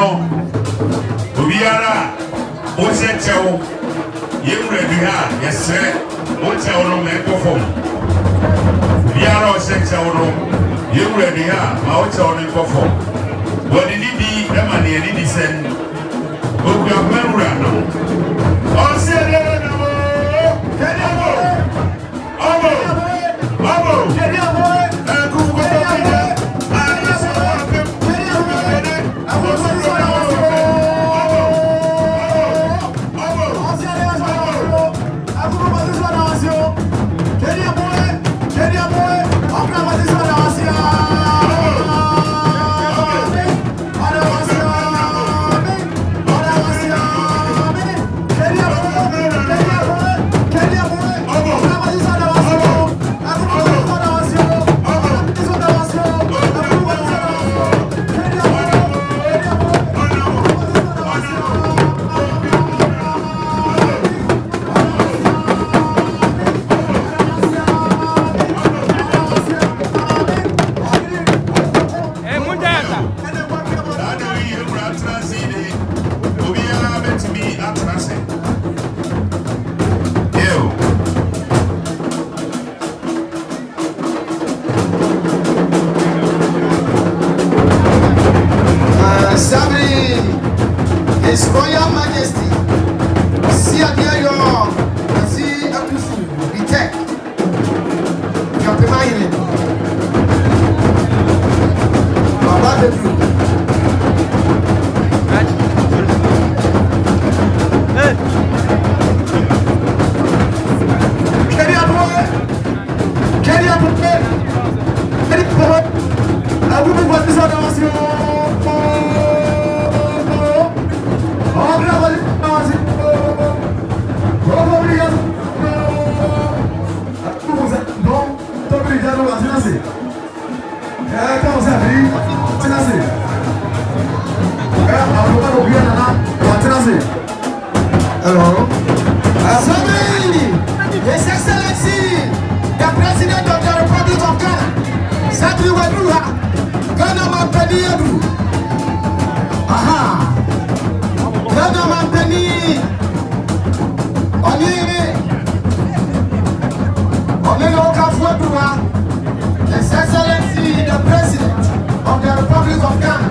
no Obiara Osecho Yemredia yes Osecho no microphone Obiara Osecho no Yemredia Osecho no microphone what did he be Emani and he send Oga Merura no Osecho His Royal Majesty, see a dear your, see a tufu, be tech. You're reminding about the view. Carry up, carry up, I will be what is on hello. His Excellency, the President of the Republic of Ghana, Sadri Wadruha, Ghana Mampeni Edu. Aha. Ghana Mampeni. Onino Kafuadruha, His Excellency, the President of the Republic of Ghana,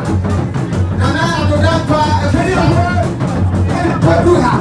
Nana Adodakwa Wadruha.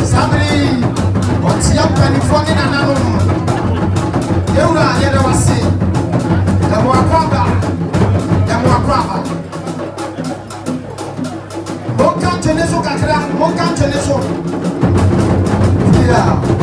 Sabri, what's your penny for in an home? You are here to see the Mwakaba, the Mwakaba. Mokan Teneso Kakra, Mokan Teneso. Yeah.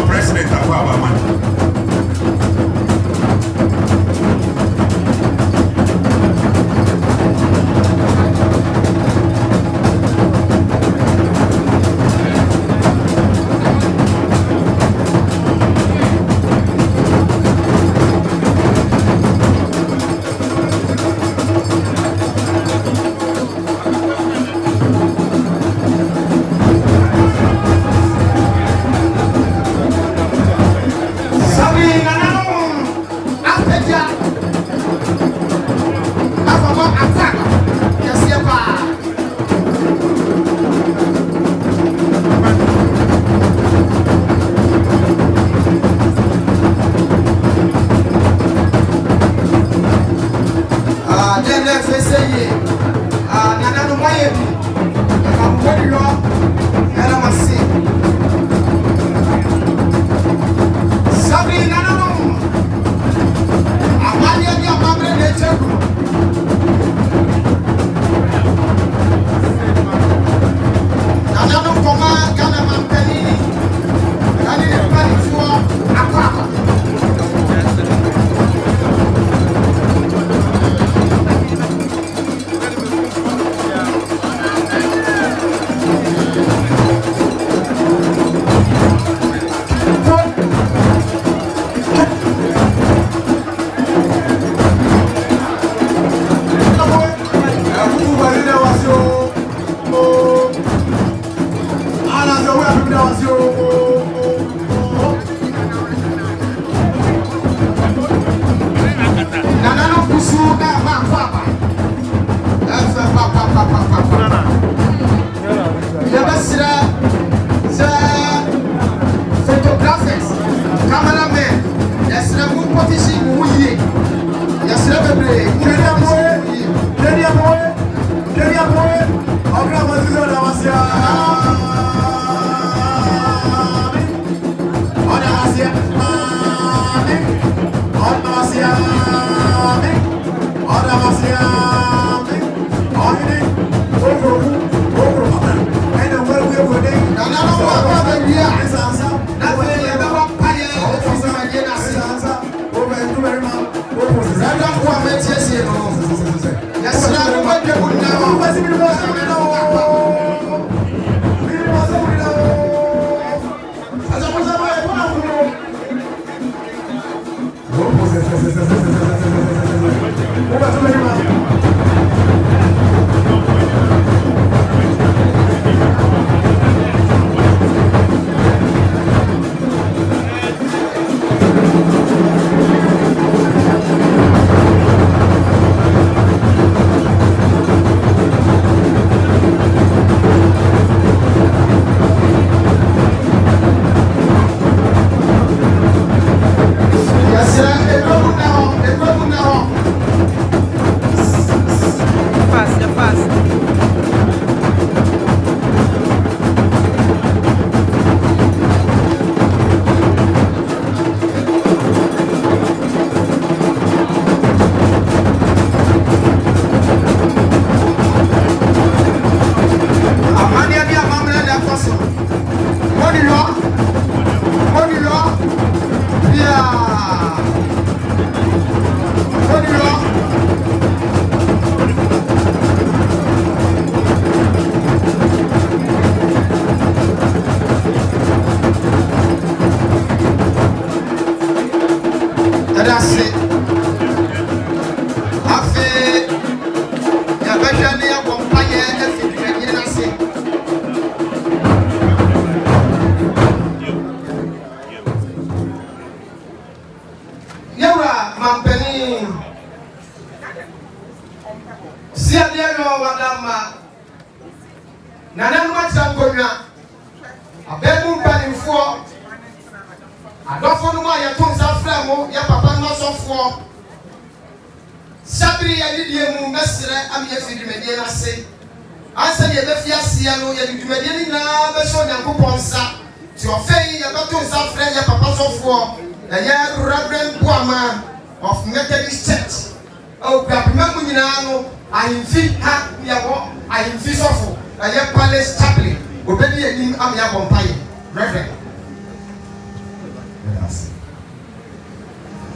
President Then face ye. Nana no my I'm very long. And I must see. Sabi Nana no. Amania dia mabre de cheku. Nana no koma kana mampeni. Nani de pani fuwa akwa.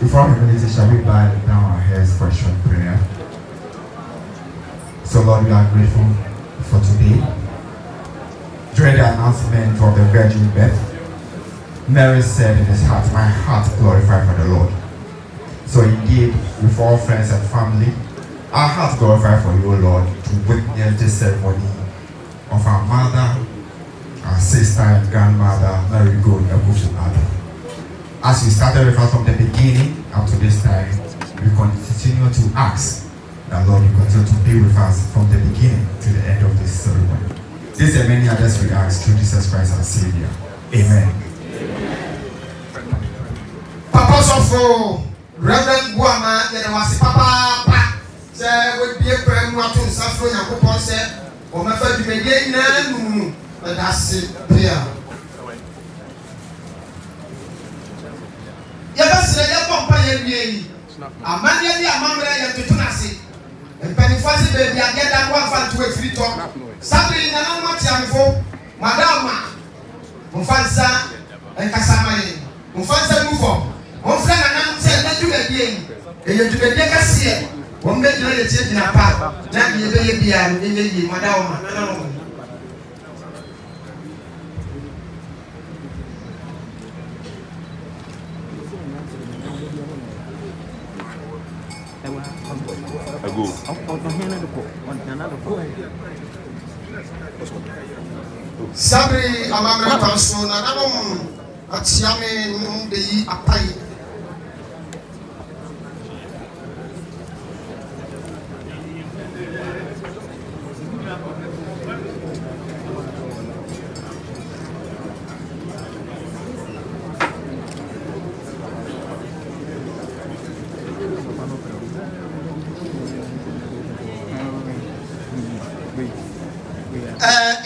Before we release, shall we bow down our heads for a short prayer? So Lord, we are grateful for today. During the announcement of the virgin birth, Mary said in his heart, "My heart glorifies for the Lord." So indeed, with all friends and family, our hearts glorify for you, Lord, to witness this ceremony of our mother, our sister and grandmother, Mary Gold Ekufu-Addo. As we started with us from the beginning up to this time, we continue to ask that Lord, you continue to be with us from the beginning to the end of this ceremony. These and many others we ask through Jesus Christ our Savior. Amen. Papa Sofo, Reverend Guama, there was Papa, to nsafro yakopon se o ma fa dwumedie na nu da se pia ya ba sire ya pompa ya wie amane ya bi amamre ya tutuna se empanifasi be bi ageda kwa fa to afiri to sabri na na mati amfo madama mfansa enkasamaye mfansa mufo mfra na na se na dwumedie eye dwumedie kase wọ́n bẹ jìnnà yẹ tiẹ̀ jìnnà pa náà yẹ bẹ yẹ bíyà ní yẹ yẹ mọ̀dá wọn nánà wọn. Sabri amamra tanso nánà wọn àti àmì nínú bẹ yí apá yìí.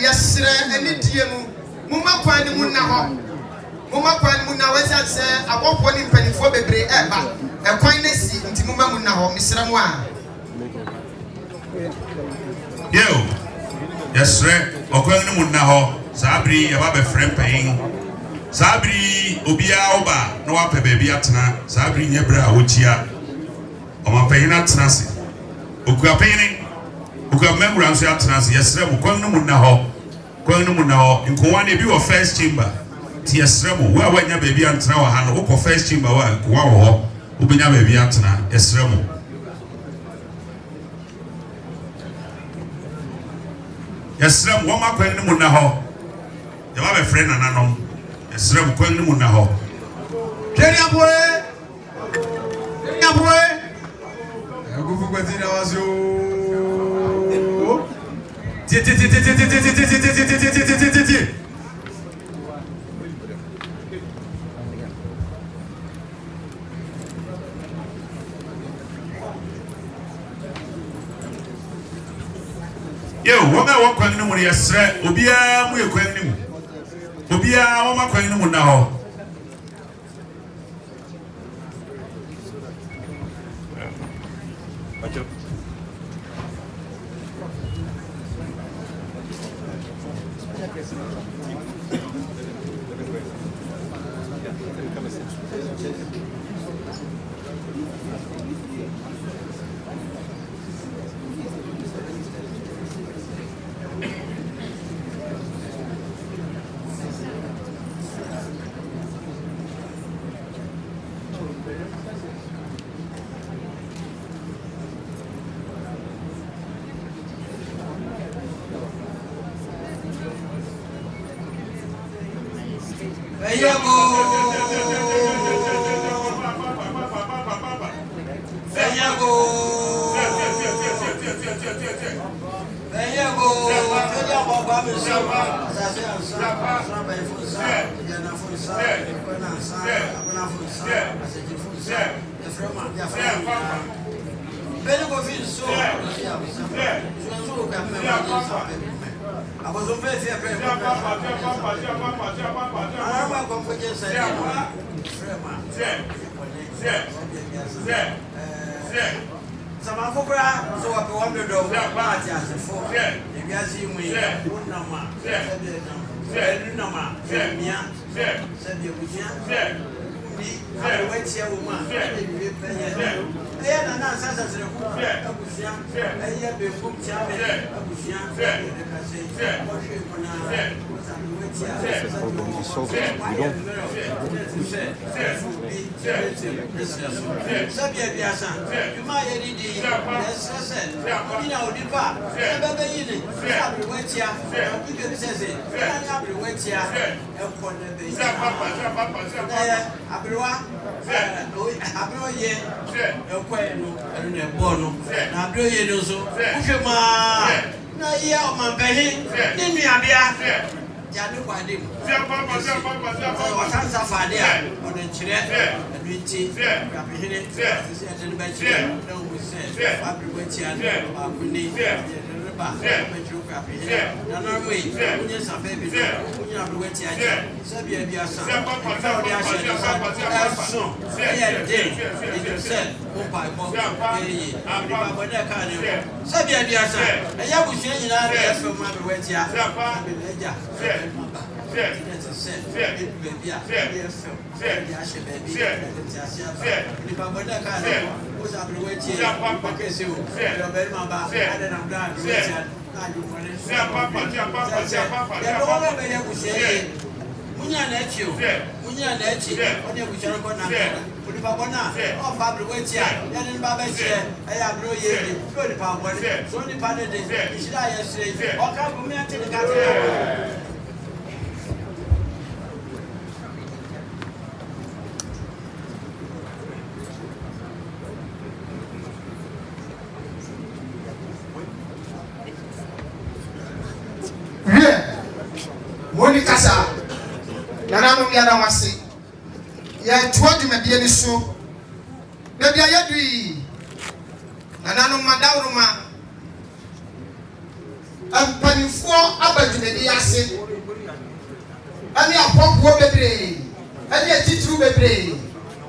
Yesre eni die mu mumma kwan ni munna ho mumma kwan ni munna wasa se abofo ni mpanifo bebre eba ekwan na si nti mumma munna ho misra mu a yo yesre okwan ni munna ho sabri ya ba be frempan sabri obia oba no wa pe baby atena sabri nyebra wochia o ma pe hina atena se okua pe ni okua memura nso atena se yesre mu kwan ni munna ho nkowa na bi wo first chamber ti esremo wa wanya baby antena wa ha no wo first chamber wa nkowa wo ho wo benya baby antena esremo esremo wo makwan ni mu na ho ya ba be friend nananom esremo kwan ni mu na ho keri aboe Agufu kwa zina wazo. Yo, wama wakwan ni mu yesre obia mu yekwan ni mu obia wama kwan ni mu na ho Janu Kwadim. Papa. What's answer for there? On the chair, and we teach, Rapid, and Betty, no, we said, Fabric, Monica, Nana Yana Masi. Ya tuwadi mediani so. Baby ayadwi. Nana Madama. Panifo abadumedi ase. Ani apopwo bebre. Ani atitru bebre.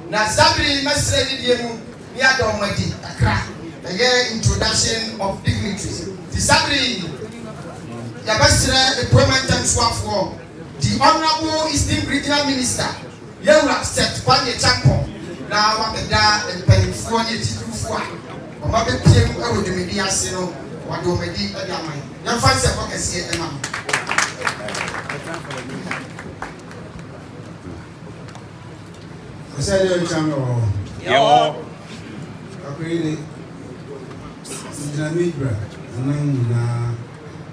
Na Sabri mesre ni diemu ni adomadi akra. The introduction of dignitaries. The Sabri Yabasra the Promantan Swafo, the Honorable Eastern Regional Minister, Yura set Panya Champo, now what the da and Penifone Tifu, or Mabel Pim over the media sino, or do Medi Adamai. Young Fancy Pockets here, Emma. I said, you're a channel. Yeah, really. Midra, and then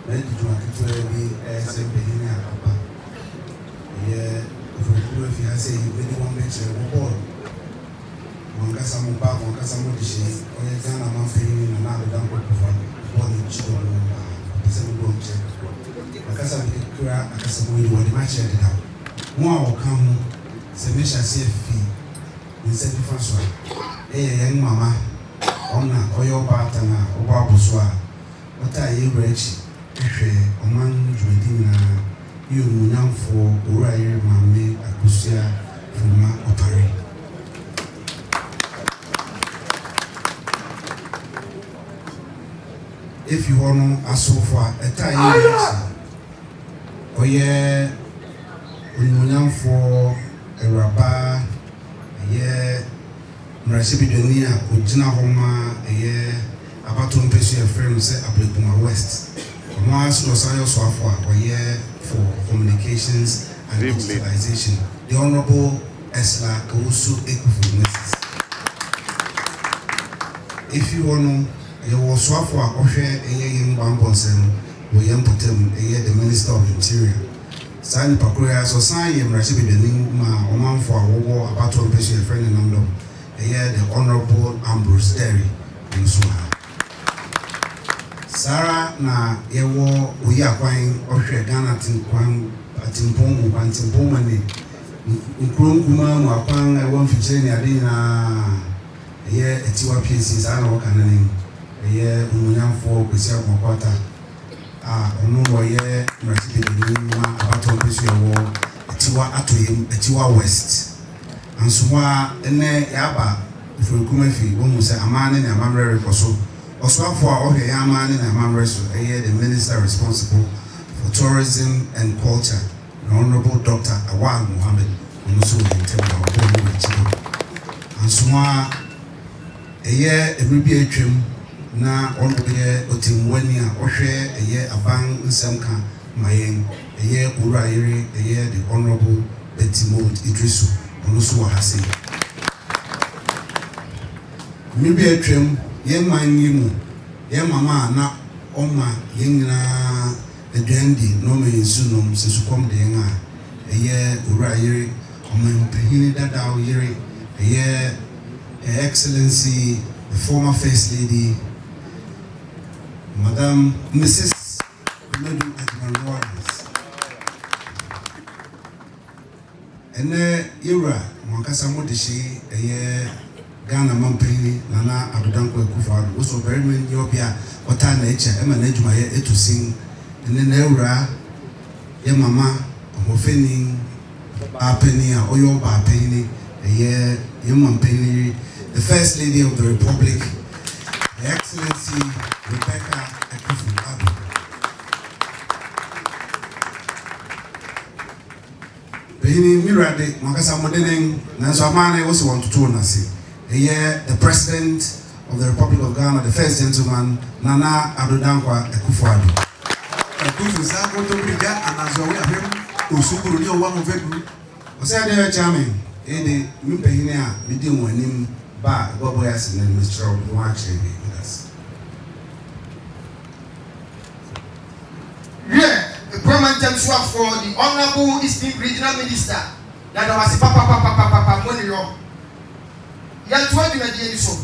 ready to actually as a beginning at Papa. Yeah, if you say you really want to make a board, one got some back, one got some dishes, or a gun among feeling another dump of body children, the same boat check. Because I make a crack, I guess I'm going to match it out. More will come, Semisha CFP, in St. Francois. Eh, young mamma, Ona, or your partner, or Babuswa, what are you rich? Oman Judina, you now for Uriah Mame Akusia from Opari. If you want to so far a time, oh yeah, we now for a rabba, yeah, Mrasibidonia, Ujina Homa, a year, about 2 friends say Ablikuma West. Once was I also for a year for communications and digitalization. The Honorable Esla Kawusu Ekufu. If you want to, you will swap for a year in Bambonsen, William Putem, a year the Minister of Interior. Sani Pakuya, so sign him receiving the name Oman for a war about 1 friend in London. A year the Honorable Ambrose Terry in Suha. Sarah na yewo oyi akwan ohwe Ghana tinkwan atimpomu bantimpomu ni nkronkuma mu akwan ewo mfikyere ni ade na eye etiwa PCs ana wo kanane eye umunyamfo kwesi akwata ono wo ye mrasibedi ni ma abato pesu yewo etiwa atoyem etiwa west ansuma ene yaba ifurukuma fi wo mu se amane na amamre rekoso Oswafo Ohe Yamani and Amamresu, the Minister responsible for tourism and culture, the Honorable Dr. Awad Mohammed, and also in Temple and Suma a year every year trim na on the year Otimwania Oshe, a year Abang Nsemka, Mayeng, a year Urairi, a year the Honorable Betty Maud Idrisu, and also Hassan. Maybe a trim. Yen man yimu, yen mama na oma yengina eduandi no me sunum se sukom de nga eye ura yiri oma mpehini dada yiri eye excellency the former first lady Madam Mrs. Medu Admiral Lawrence ene yewura mwankasa modeshi eye Ghana mampeni Nana Adodankwa Akufo-Addo also very many Ethiopia ota na echa ema na adwuma ye etusin ene na yewura ye mama homofeni apeni a oyo ba apeni eye ye mampeni the First Lady of the Republic, Her Excellency Rebecca Akufo-Addo. Behini mirade makasa modenen nanso amane wo se want to na se eye the President of the Republic of Ghana, the first gentleman Nana Adodankwa Akufo-Addo. Akufo Sako to briga anazo we afem osukuru ni owa mo fedu. O say dey chairman ede mi behini a mi di mo anim ba gobo ya se na Mr. Obi wa chebe us. Yeah, the Brahman Temsua for the Honorable Eastern Regional Minister that was Papa Moniro. Yan 20 million so.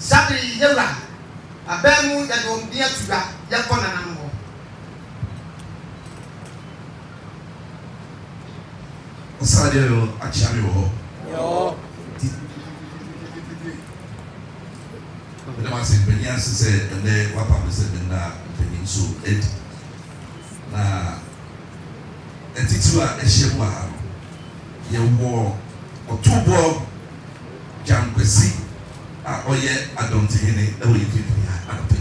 Sabri Yella, a Bemu that will be to that Yakona. Osadio achami wo. Yo. But I said when you said and they what Papa said na penin so it na etitua ehyewa ha ye wo otubo jankwesi a oye adontihene e wo yififi ha adope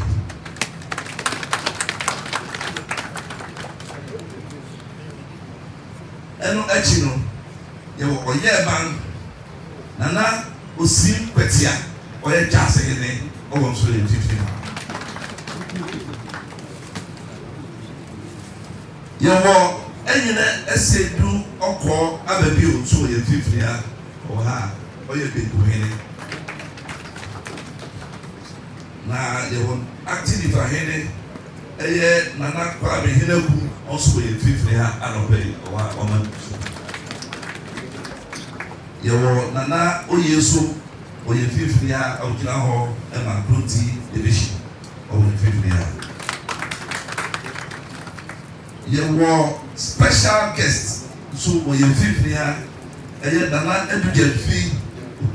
eno echi no ye wo oye ban Nana osim kwetia oye jasehene owo nso ye yififi ha ye wo enyine esedu okọ ababi otu ye yififi ha o ha oye beguhene na ye wo active ahene eye Nana kwa be hene ku also ye yififi ha anobe o wa o man ye wo Nana oyeso oye yififi ha ogina ho e ma pronti ebeshi o ye yififi ha ye wo special guest so oye yififi ha eye Nana edugefi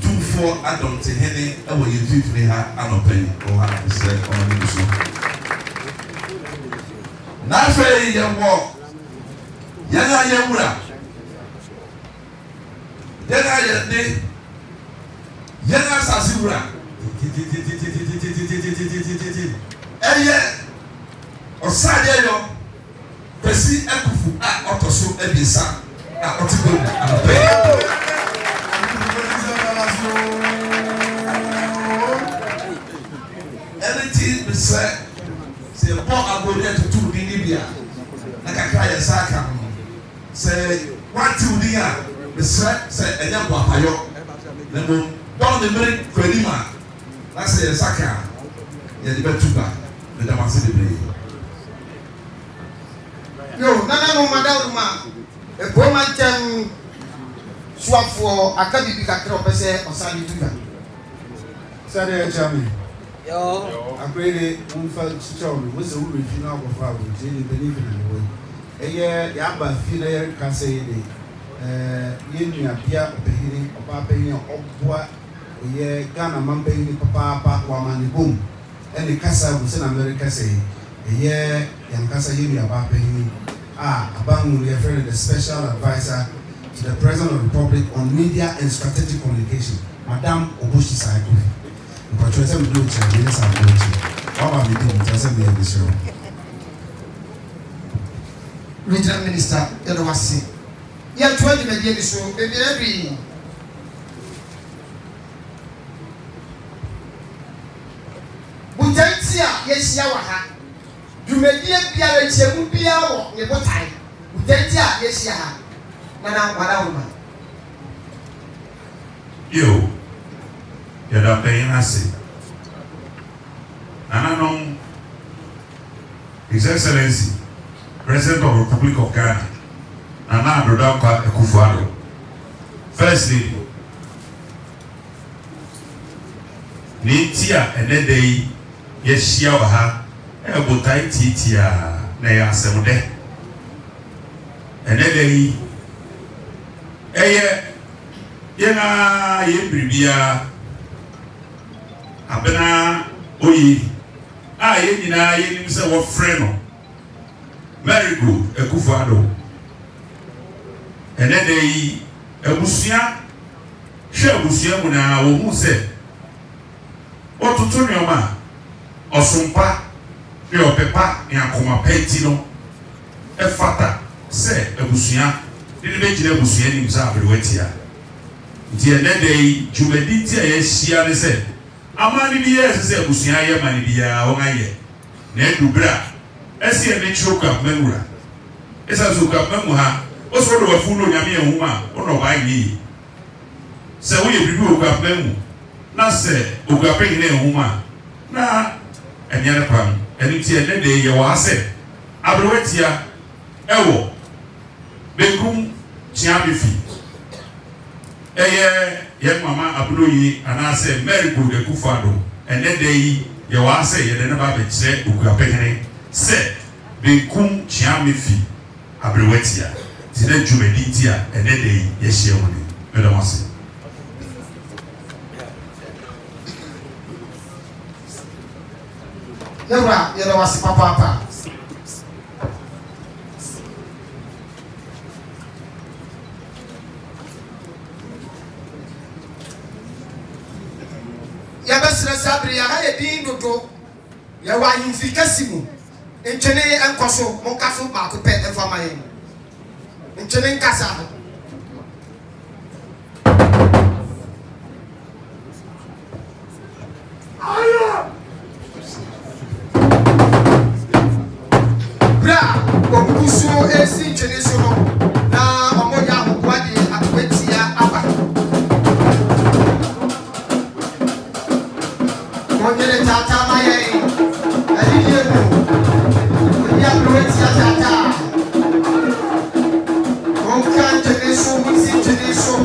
tufo adonte hene e wo ye yififi ha anope o ha se o ma so na fe ye wo yana ye wura yana ye de yana sasi wura eye osade yo pesi Akufu a otoso ebisa a otigo anope anything be said say bon abode to two bi bia na kakra ya saka say one two dia be said say enya bo apayo na mo don the mere kredima na say saka ya di betuba me da mase de bre Yo, Nana no madama e Brahman Tem Swafo akabibi kakra opese osani tuga. Sade chairman Yo. akwere unfa chichon we se we review na go fa we je believe in the way eye ya ba fi na ye ka say de ye nua bia opehiri oba pehiri obwa ye Ghana man pehiri papa wa mani boom ene kasa bu se na America say eye yan kasa ye nua ba pehiri abangu ye friend the special advisor to the President of the Republic on media and strategic communication Madam Oboshi Saiku. But you say we do it, yes, I'm doing it. How about we do it? I say we have this show. Regional Minister Edwasi. Ya 20 million so every Butantia yes ya wa ha. Dumedie bia le chemu bia wo ne botai. Butantia yes ya ha. Nana wala uma. yo ya da paying ase Nana no His Excellency President of the Republic of Ghana Nana Adodankwa Akufo-Addo First Lady Nitia enedei yeshia wa ha ebotai titia na ya asemude enedei yena ye bribia abena oyi ye nyina ye nim se wo frɛ no Very good Akufo-Addo ene dey abusua hwe abusua mu na wo hu se otutu nyoma osumpa ne opepa ne akoma penti no efata se abusua ne be gire abusua nim sa abrewatia nti ene dey jumedi ti ayehia ne se amani bi yes se abusua ye mani bia wo ngaye na edubra esi ene chukwa memura esa zuka memu ha oso do wafu no nyame ehuma ono ba yi se wo ye bibi okwa memu na se okwa pe ne ehuma na enyere pam eni ti ene de ye wa se abrewatia ewo bekum chiabifi ye mama abuloyi anase Very Good Akufo-Addo ene de yi ye wa se ye de na ba be kire okwa pe ne se bekum chiabifi abrewatia ti na jumedi ti a ene de yi ye hye woni me da wase Yewra ye da wase papa ya basira sabri ya haye din dodo ya wa yimfi kasimu enchene enkoso mo kaso ba ko pe enfama ye enchene nkasa aya bra obusu esi enchene so no na omoya hokwadi akwetia aba Monyele tata maye aliye ya proetia tata onka teneso misi teneso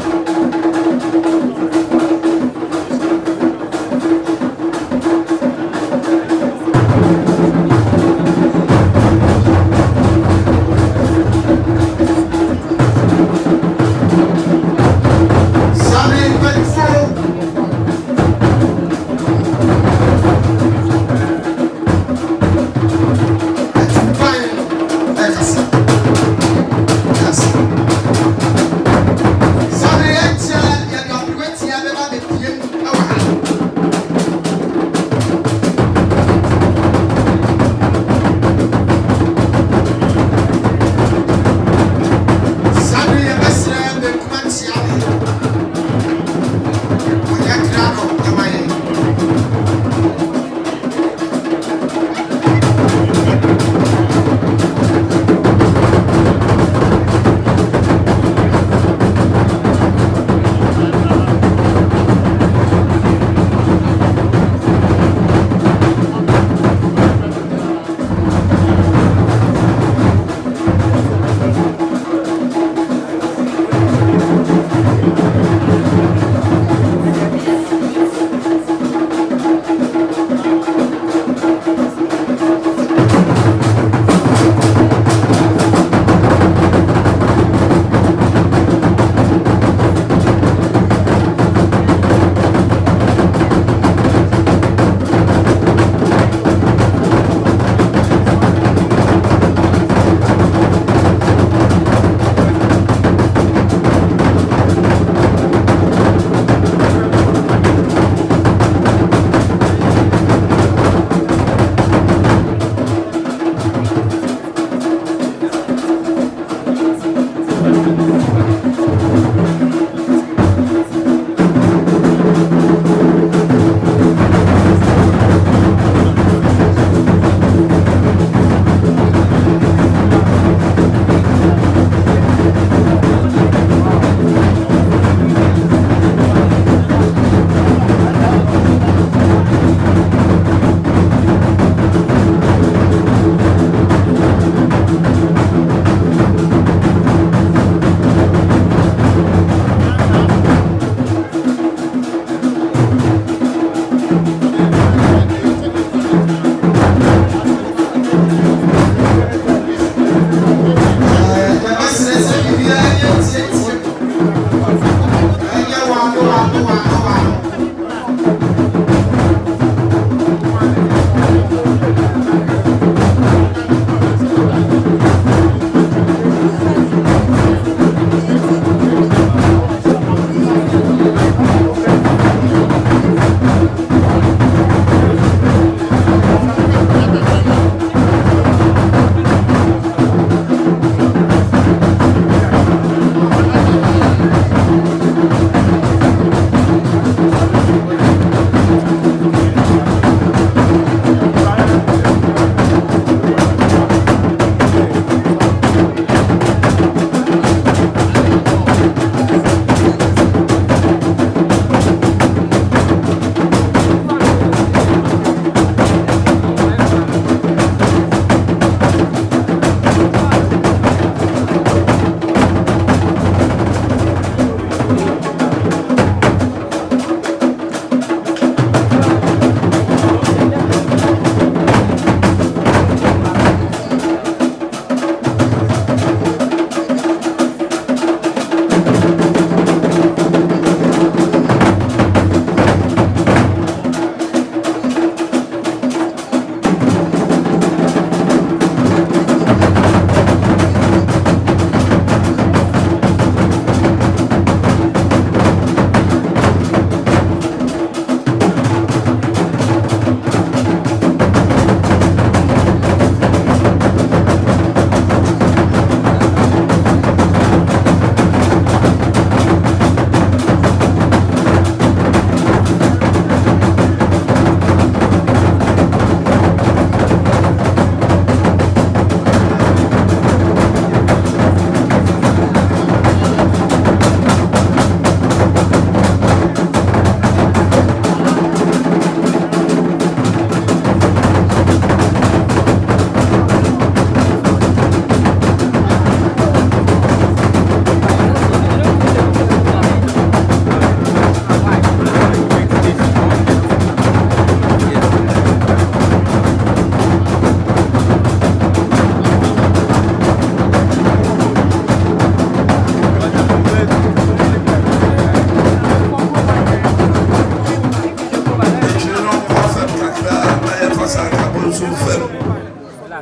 Sabe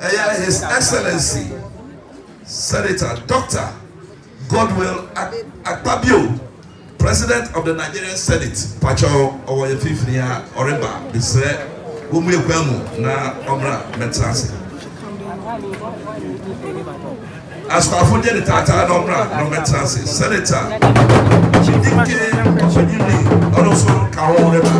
His Excellency Senator Dr. Godwill Akpabio, President of the Nigerian Senate, Pacho Owoyefifria Oreba, Bisre Umuyekwemu na Omra Metrasi. As for Afunje the Tata Omra no Metrasi, Senator Chidike Opedini, also Kaho Oreba.